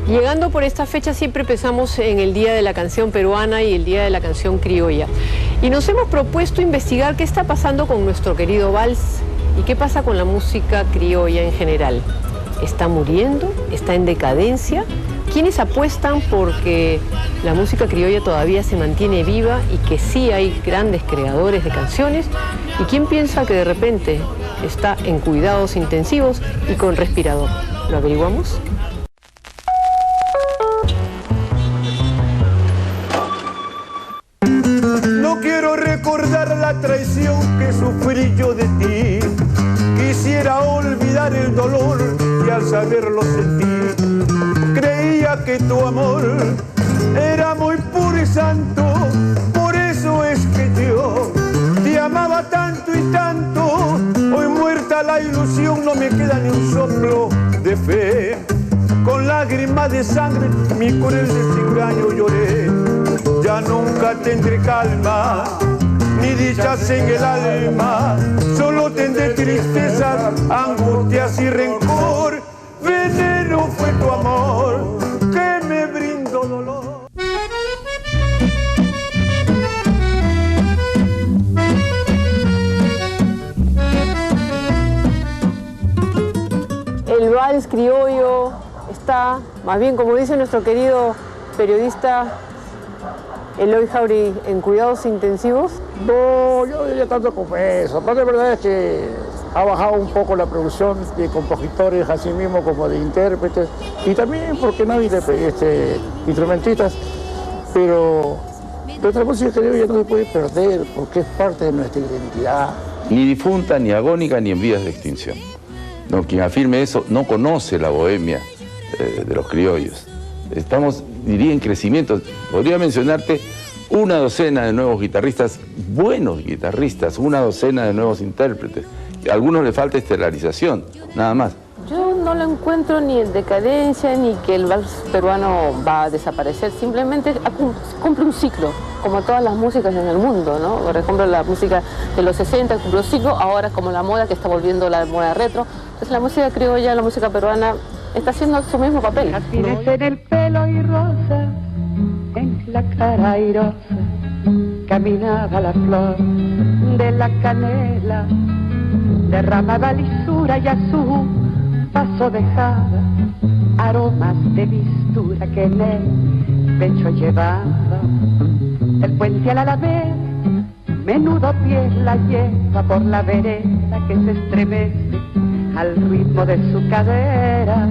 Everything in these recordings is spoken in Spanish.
Llegando por esta fecha siempre pensamos en el Día de la Canción Peruana y el Día de la Canción Criolla. Y nos hemos propuesto investigar qué está pasando con nuestro querido vals y qué pasa con la música criolla en general. ¿Está muriendo? ¿Está en decadencia? ¿Quiénes apuestan porque la música criolla todavía se mantiene viva y que sí hay grandes creadores de canciones? ¿Y quién piensa que de repente está en cuidados intensivos y con respirador? ¿Lo averiguamos? No quiero recordar la traición que sufrí yo de ti. Quisiera olvidar el dolor que al saberlo sentí. Creía que tu amor era muy puro y santo. Por eso es que yo te amaba tanto y tanto. Hoy muerta la ilusión no me queda ni un soplo de fe. Con lágrimas de sangre mi cruel desengaño lloré. Ya nunca tendré calma, ni dichas en el alma. Solo tendré tristezas, angustias y rencor. Veneno fue tu amor, que me brindó dolor. El vals criollo está, más bien como dice nuestro querido periodista Eloy Jauregui, en cuidados intensivos. No, yo diría tanto como eso. Pero la verdad es que ha bajado un poco la producción de compositores, así mismo como de intérpretes, y también, porque no hay instrumentistas, pero nuestra música criolla no se puede perder porque es parte de nuestra identidad. Ni difunta, ni agónica, ni en vías de extinción. No, quien afirme eso no conoce la bohemia de los criollos. Estamos, diría, en crecimiento. Podría mencionarte una docena de nuevos guitarristas, buenos guitarristas, una docena de nuevos intérpretes. A algunos les falta estelarización, nada más. Yo no lo encuentro ni en decadencia, ni que el vals peruano va a desaparecer. Simplemente cumple un ciclo, como todas las músicas en el mundo, ¿no? Por ejemplo, la música de los 60 cumplió un ciclo, ahora como la moda que está volviendo la moda retro. Entonces la música criolla, la música peruana, está haciendo su mismo papel. Jazmines en el pelo y rosa, en la cara airosa, caminaba la flor de la canela, derramaba lisura y a su paso dejaba aromas de mistura que en el pecho llevaba. Del puente al Alameda, menudo pie la lleva por la vereda que se estremece al ritmo de su cadera.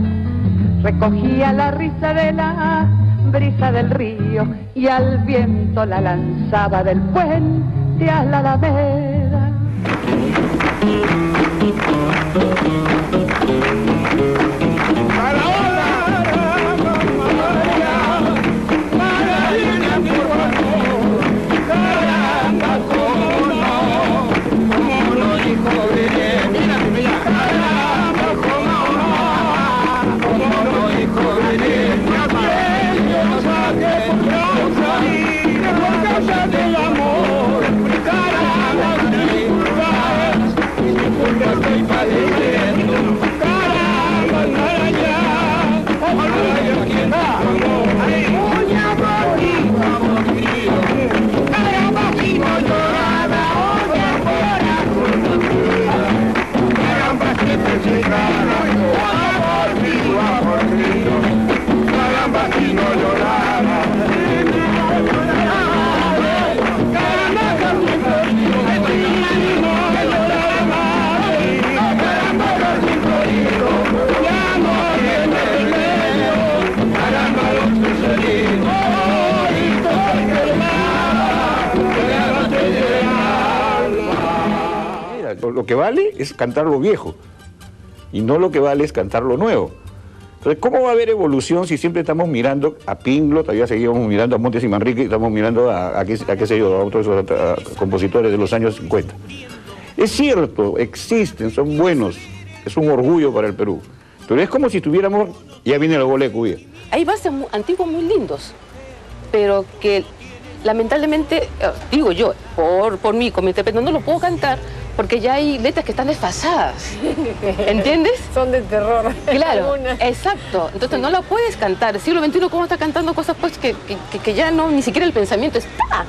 Recogía la risa de la brisa del río y al viento la lanzaba del puente a la Alameda. Lo que vale es cantar lo viejo y no lo que vale es cantar lo nuevo. Entonces, ¿cómo va a haber evolución si siempre estamos mirando a Pinglo, todavía seguimos mirando a Montes y Manrique, estamos mirando a qué sé yo, a otros compositores de los años 50? Es cierto, existen, son buenos, es un orgullo para el Perú, pero es como si tuviéramos, ya viene la bola de Cubilla. Hay valses antiguos muy lindos, pero que lamentablemente, digo yo, por mí, como intérprete, no lo puedo cantar porque ya hay letras que están desfasadas, ¿entiendes? Son de terror. Claro, Algunas. exacto. Entonces no la puedes cantar. El siglo XXI, ¿cómo está cantando cosas pues que ya no, ni siquiera el pensamiento está?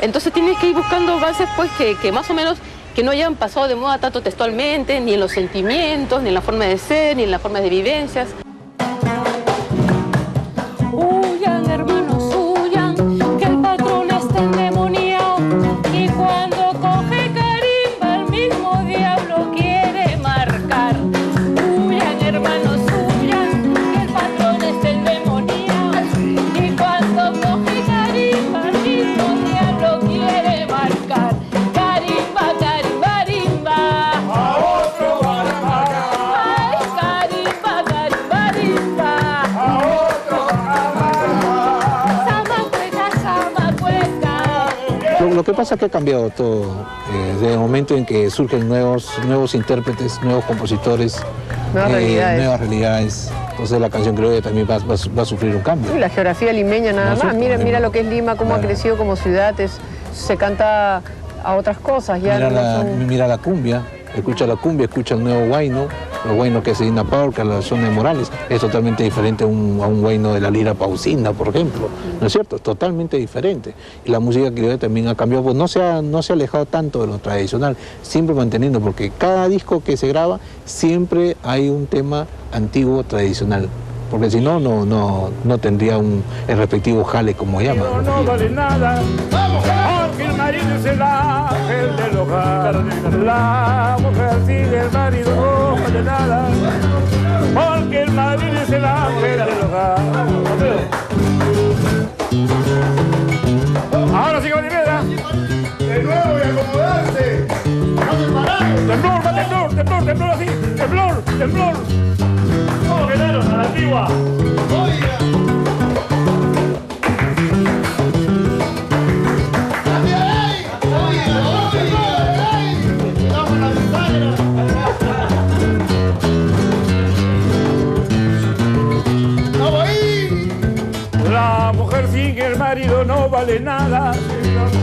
Entonces tienes que ir buscando bases pues que más o menos que no hayan pasado de moda tanto textualmente, ni en los sentimientos, ni en la forma de ser, ni en la forma de vivencias. Huyan, hermanos, huyan, que el patrón está endemoniado y cuando coge carimba el mismo diablo quiere marcar. Huyan, hermanos, huyan, que el patrón está endemoniado y cuando coge carimba el mismo diablo quiere marcar. Carimba, carimba, rimba. A otro van a marcar. Ay, carimba, carimba, rimba. A otro van a Lo que pasa es que ha cambiado todo, desde el momento en que surgen nuevos intérpretes, nuevos compositores, Nuevas realidades. Entonces la canción criolla también va a sufrir un cambio. Y la geografía limeña nada más. Mira lo que es Lima, cómo ha crecido como ciudad. Se canta a otras cosas. Ya Mira la cumbia, escucha el nuevo huayno, los huaynos que se Dina Power, que la zona de Morales, es totalmente diferente a un huayno de la lira pausina, por ejemplo, ¿no es cierto? Totalmente diferente. Y la música criolla también ha cambiado, pues no se ha alejado tanto de lo tradicional, siempre manteniendo, porque cada disco que se graba siempre hay un tema antiguo tradicional. Porque si no, no tendría el respectivo jale, como llaman. No vale nada, porque el marido es el ángel del hogar. La mujer sigue el marido, no vale nada, porque el marido es el ángel del hogar. Ahora sí, Olivera. De nuevo y acomodarse. Temblor, va temblor, temblor, temblor así. Temblor, temblor. Vamos, guerreros, a la antigua. La mujer sin el marido no vale nada,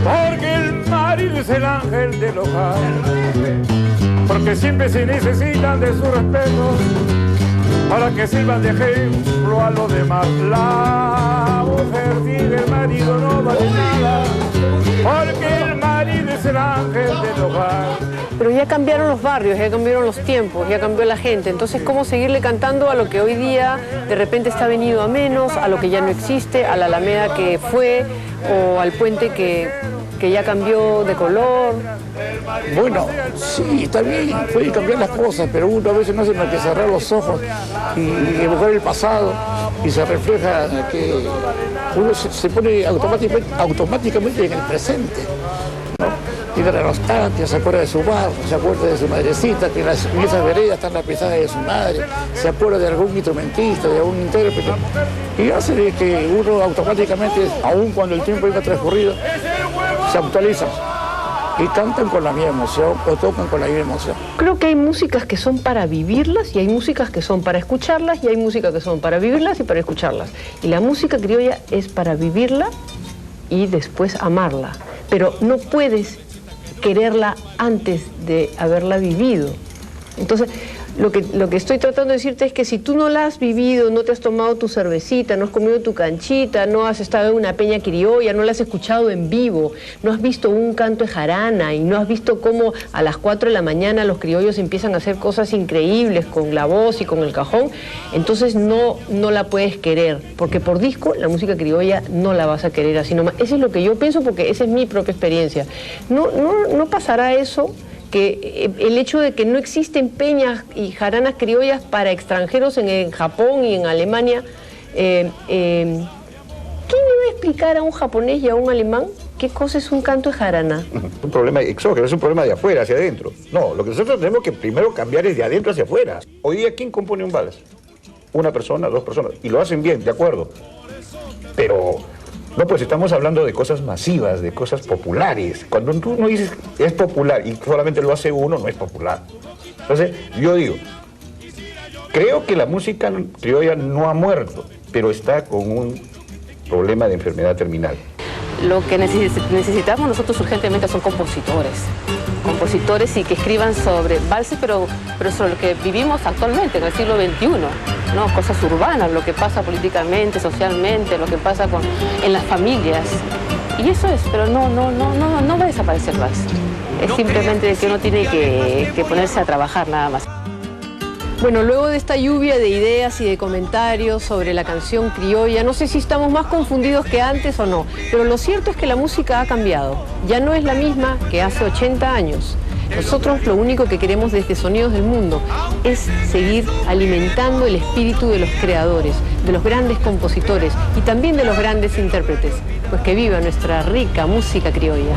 porque el marido es el ángel del hogar. Porque siempre se necesitan de su respeto para que sirvan de ejemplo a los demás. La mujer sin el marido no vale nada, porque el marido es el ángel del hogar. Pero ya cambiaron los barrios, ya cambiaron los tiempos, ya cambió la gente. Entonces, ¿cómo seguirle cantando a lo que hoy día de repente está venido a menos, a lo que ya no existe, a la alameda que fue o al puente que ya cambió de color? Bueno, sí, está bien, pueden cambiar las cosas, pero uno a veces no hace más que cerrar los ojos y evocar el pasado y se refleja que uno se pone automáticamente en el presente, ¿no? Tiene la nostalgia, se acuerda de su barrio, se acuerda de su madrecita, que en esas veredas están las pisadas de su madre, se acuerda de algún instrumentista, de algún intérprete, y hace de que uno automáticamente, aun cuando el tiempo haya transcurrido, se actualiza y cantan con la misma emoción o tocan con la misma emoción. Creo que hay músicas que son para vivirlas y hay músicas que son para escucharlas y hay músicas que son para vivirlas y para escucharlas. Y la música criolla es para vivirla y después amarla. Pero no puedes quererla antes de haberla vivido. Entonces, lo que estoy tratando de decirte es que si tú no la has vivido, no te has tomado tu cervecita, no has comido tu canchita, no has estado en una peña criolla, no la has escuchado en vivo, no has visto un canto de jarana y no has visto cómo a las 4 de la mañana los criollos empiezan a hacer cosas increíbles con la voz y con el cajón, entonces no la puedes querer, porque por disco la música criolla no la vas a querer así nomás. Eso es lo que yo pienso porque esa es mi propia experiencia. No pasará eso, que el hecho de que no existen peñas y jaranas criollas para extranjeros en Japón y en Alemania, ¿quién le va a explicar a un japonés y a un alemán qué cosa es un canto de jarana? Un problema exógeno, es un problema de afuera hacia adentro. No, lo que nosotros tenemos que primero cambiar es de adentro hacia afuera. Hoy día, ¿quién compone un vals? Una persona, dos personas, y lo hacen bien, de acuerdo. Pero no, pues estamos hablando de cosas masivas, de cosas populares. Cuando tú no dices es popular y solamente lo hace uno, no es popular. Entonces, yo digo, creo que la música criolla no ha muerto, pero está con un problema de enfermedad terminal. Lo que necesitamos nosotros urgentemente son compositores y que escriban sobre valses, pero sobre lo que vivimos actualmente, en el siglo XXI, ¿no? Cosas urbanas, lo que pasa políticamente, socialmente, lo que pasa en las familias. Y eso es, pero no va a desaparecer el vals. Es simplemente que uno tiene que ponerse a trabajar nada más. Bueno, luego de esta lluvia de ideas y de comentarios sobre la canción criolla, no sé si estamos más confundidos que antes o no, pero lo cierto es que la música ha cambiado. Ya no es la misma que hace 80 años. Nosotros lo único que queremos desde Sonidos del Mundo es seguir alimentando el espíritu de los creadores, de los grandes compositores y también de los grandes intérpretes. Pues que viva nuestra rica música criolla.